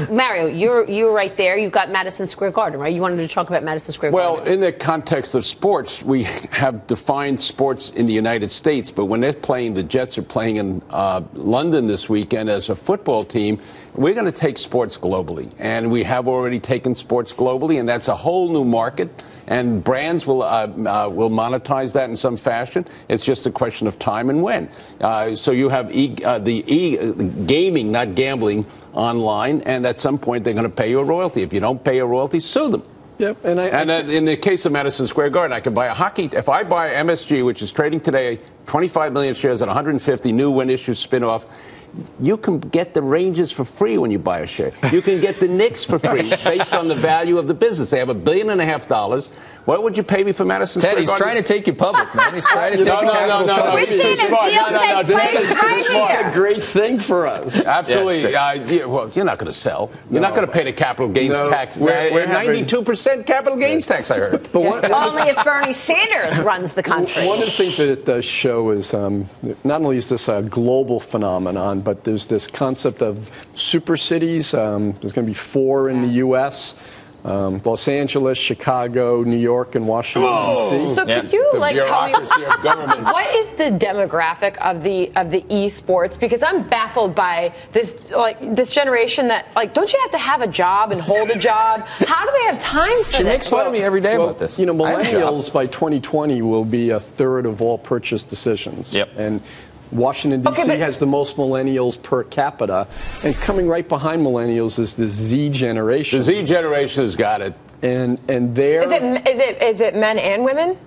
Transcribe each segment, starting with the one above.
Mario, you're right there. You've got Madison Square Garden, right? You wanted to talk about Madison Square Garden. Well, in the context of sports, we have defined sports in the United States, but when they're playing, the Jets are playing in London this weekend as a football team. We're going to take sports globally, and we have already taken sports globally, and that's a whole new market. And brands will monetize that in some fashion. It's just a question of time and when. So you have gaming, not gambling, online, and at some point they're going to pay you a royalty. If you don't pay a royalty, sue them. Yep, and in the case of Madison Square Garden, I could buy a hockey. If I buy MSG, which is trading today 25 million shares at 150, new when issued spinoff. You can get the Rangers for free when you buy a share. You can get the Knicks for free based on the value of the business. They have $1.5 billion. What would you pay me for Madison Square Garden? Ted, he's trying to take you public, man. He's trying to take the capital. We're seeing a deal take place right here. It's a great thing for us. Absolutely. Well, you're not going to sell. You're not going to pay the capital gains tax. We're 92% capital gains tax, I heard. Only if Bernie Sanders runs the country. One of the things that it does show is not only is this a global phenomenon, but there's this concept of super cities. There's going to be 4 in the U.S. Los Angeles, Chicago, New York, and Washington, D.C. So could you tell me what is the demographic of the eSports? Because I'm baffled by this generation that don't you have a job and hold a job? How do they have time for this? She makes fun of me every day about this. Millennials by 2020 will be a third of all purchase decisions. Yep. And Washington, D.C. has the most millennials per capita. And coming right behind millennials is the Z generation. The Z generation has got it. And there... Is it men and women?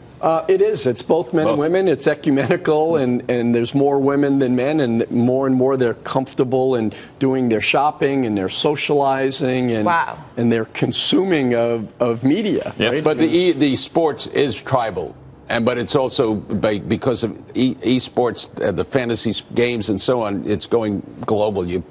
It is. It's both men and women. It's ecumenical, and there's more women than men, and more they're comfortable in doing their shopping and their socializing and their consuming of media. Yep. Right? But the sports is tribal. But it's also because of eSports, the fantasy games and so on, it's going global. You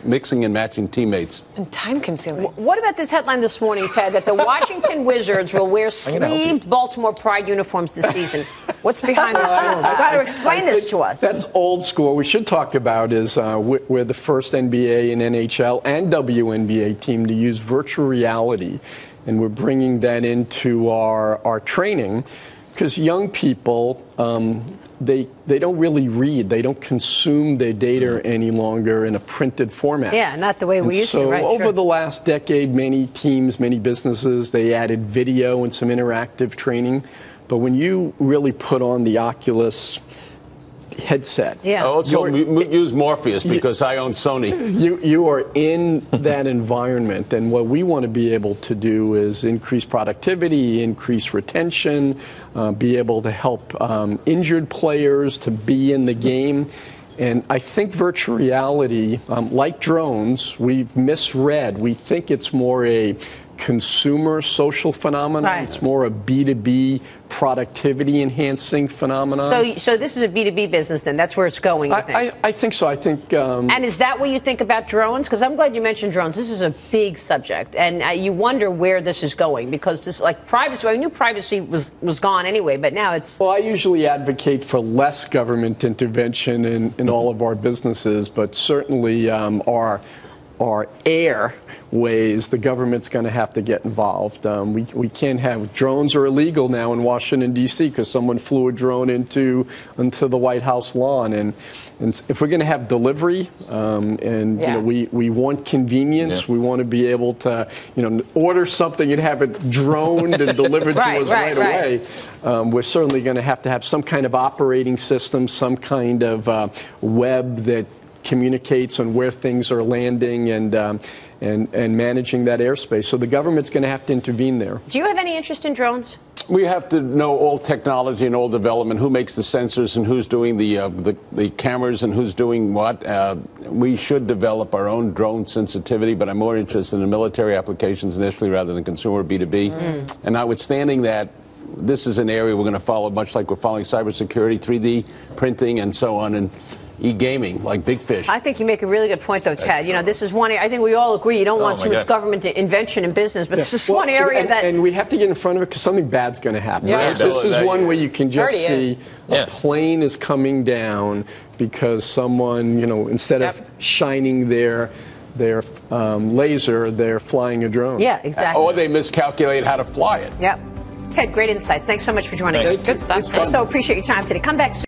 mixing and matching teammates. And time consuming. What about this headline this morning, Ted, that the Washington Wizards will wear sleeved Baltimore Pride uniforms this season? What's behind this rule? You've got to explain this to us. That's old school. What we should talk about is we're the first NBA and NHL and WNBA team to use virtual reality, and we're bringing that into our training. Because young people, they don't really read. They don't consume their data any longer in a printed format. Yeah, not the way we used to. So right, over the last decade, many teams, many businesses, they added video and some interactive training. But when you really put on the Oculus headset. Yeah. Also use Morpheus because I own Sony. You are in that environment, and what we want to be able to do is increase productivity, increase retention, be able to help injured players to be in the game. And I think virtual reality, like drones, we've misread. We think it's more a consumer social phenomenon. Right. It's more a B2B productivity enhancing phenomenon. So this is a B2B business then? That's where it's going, you think? I think so. I think... and is that what you think about drones? Because I'm glad you mentioned drones. This is a big subject. And you wonder where this is going because this, privacy, I knew privacy was gone anyway, but now it's... Well, I usually advocate for less government intervention in all of our businesses, but certainly our airways, the government's going to have to get involved. We can't have drones are illegal now in Washington, D.C. because someone flew a drone into the White House lawn. And if we're going to have delivery, we want convenience, we want to be able to order something and have it droned and delivered to us right away. We're certainly going to have some kind of operating system, some kind of web that communicates on where things are landing and managing that airspace. So the government's going to have to intervene there. Do you have any interest in drones? We have to know all technology and all development, who makes the sensors and who's doing the cameras and who's doing what. We should develop our own drone sensitivity, but I'm more interested in military applications initially rather than consumer B2B. And notwithstanding that, this is an area we're going to follow, much like we're following cybersecurity, 3D printing, and so on. And e-gaming, like big fish. I think you make a really good point, though, Ted. This is one area, I think we all agree you don't want too much government invention in business, but this is one area that... And we have to get in front of it because something bad's going to happen. Yeah. This is one where you can just see a plane is coming down because someone, instead of shining their their laser, they're flying a drone. Yeah, exactly. Or they miscalculate how to fly it. Yep. Ted, great insights. Thanks so much for joining us. Good stuff. So appreciate your time today. Come back soon.